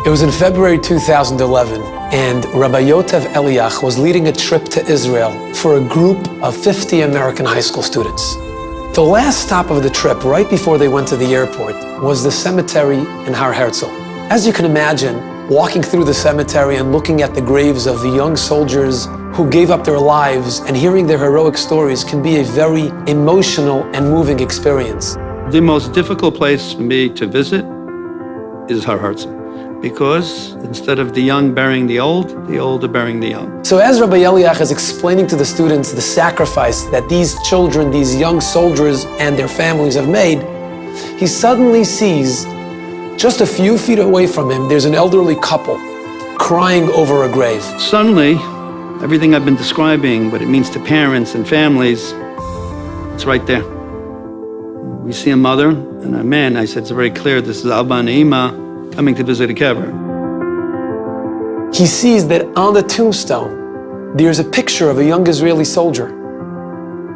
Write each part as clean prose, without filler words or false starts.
It was in February 2011, and Rabbi Yotav Eliach was leading a trip to Israel for a group of 50 American high school students. The last stop of the trip, right before they went to the airport, was the cemetery in Har Herzl. As you can imagine, walking through the cemetery and looking at the graves of the young soldiers who gave up their lives and hearing their heroic stories can be a very emotional and moving experience. The most difficult place for me to visit is Har Herzl, because instead of the young burying the old are burying the young. So as Rabbi Eliach is explaining to the students the sacrifice that these children, these young soldiers and their families have made, he suddenly sees, just a few feet away from him, there's an elderly couple crying over a grave. Suddenly, everything I've been describing, what it means to parents and families, it's right there. We see a mother and a man. I said, it's very clear, this is Abba and Ima coming to visit a kever. He sees that on the tombstone, there's a picture of a young Israeli soldier.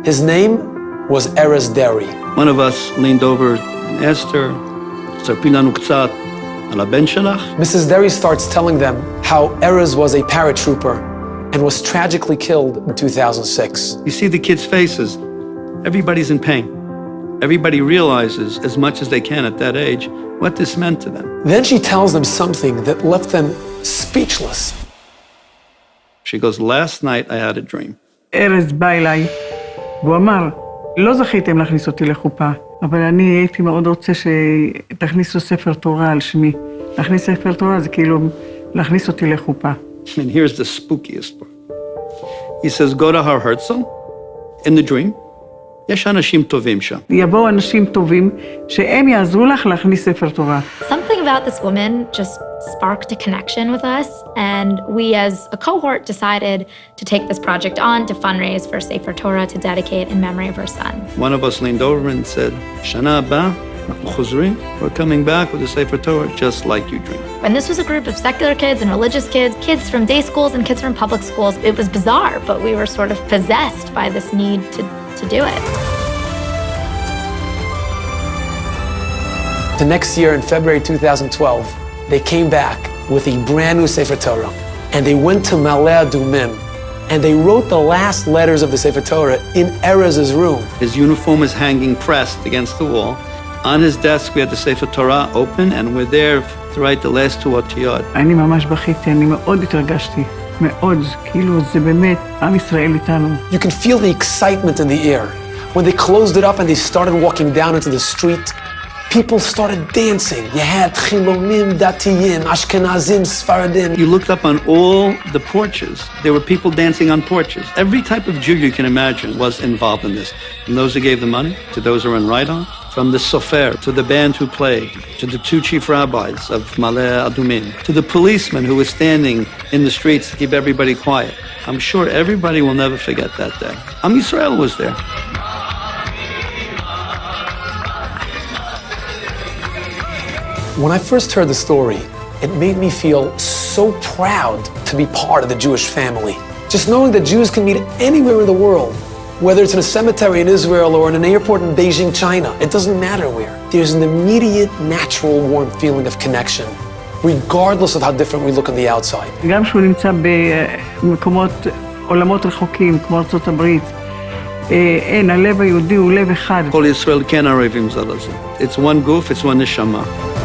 His name was Erez Deri. One of us leaned over and asked her, "Tzarpi lanu ktsat al haben shelach?" Mrs. Deri starts telling them how Erez was a paratrooper and was tragically killed in 2006. You see the kids' faces. Everybody's in pain. Everybody realizes, as much as they can at that age, what this meant to them. Then she tells them something that left them speechless. She goes, last night I had a dream. ארז בא אליי, והוא אמר, לא זכיתם להכניס אותי לחופה, אבל אני הייתי מאוד רוצה שתכניסו ספר תורה על שמי. להכניס ספר תורה זה כאילו להכניס אותי לחופה. And here's the spookiest part. He says, go to Har Herzl, in the dream, יש אנשים טובים שם. יבואו אנשים טובים שהם יעזרו לך להכניס ספר תורה. Something about this woman just sparked a connection with us, and we as a cohort decided to take this project on to fundraise for Sefer Torah to dedicate in memory of her son. One of us leaned over and said, Shana haba, אנחנו חוזרים, we're coming back with the Sefer Torah just like you dreamed. And this was a group of secular kids and religious kids, kids from day schools and kids from public schools. It was bizarre, but we were sort of possessed by this need to do it. The next year, in February 2012, they came back with a brand new Sefer Torah, and they went to Maleh Adumim, and they wrote the last letters of the Sefer Torah in Erez's room. His uniform is hanging pressed against the wall. On his desk, we had the Sefer Torah open, and we're there to write the last two otiyot. אני ממש בכיתי, אני מאוד התרגשתי, מאוד, כאילו זה באמת, עם ישראל איתנו. You can feel the excitement in the air. When they closed it up and they started walking down into the street, people started dancing. You had Chilonim, Datiyim, Ashkenazim, Sfaradim. You looked up on all the porches. There were people dancing on porches. Every type of Jew you can imagine was involved in this. From those who gave the money, to those who were in right-on, from the sofer, to the band who played, to the two chief rabbis of Maleh Adumim, to the policeman who was standing in the streets to keep everybody quiet. I'm sure everybody will never forget that day. Am Yisrael was there. When I first heard the story, it made me feel so proud to be part of the Jewish family. Just knowing that Jews can meet anywhere in the world, whether it's in a cemetery in Israel or in an airport in Beijing, China, it doesn't matter where. There's an immediate, natural, warm feeling of connection, regardless of how different we look on the outside. גם שהוא נמצא במקומות, עולמות רחוקים, כמו ארצות הברית, אין, הלב היהודי הוא לב אחד. כל ישראל כן ערבים זה לזה. It's one guf, it's one neshama.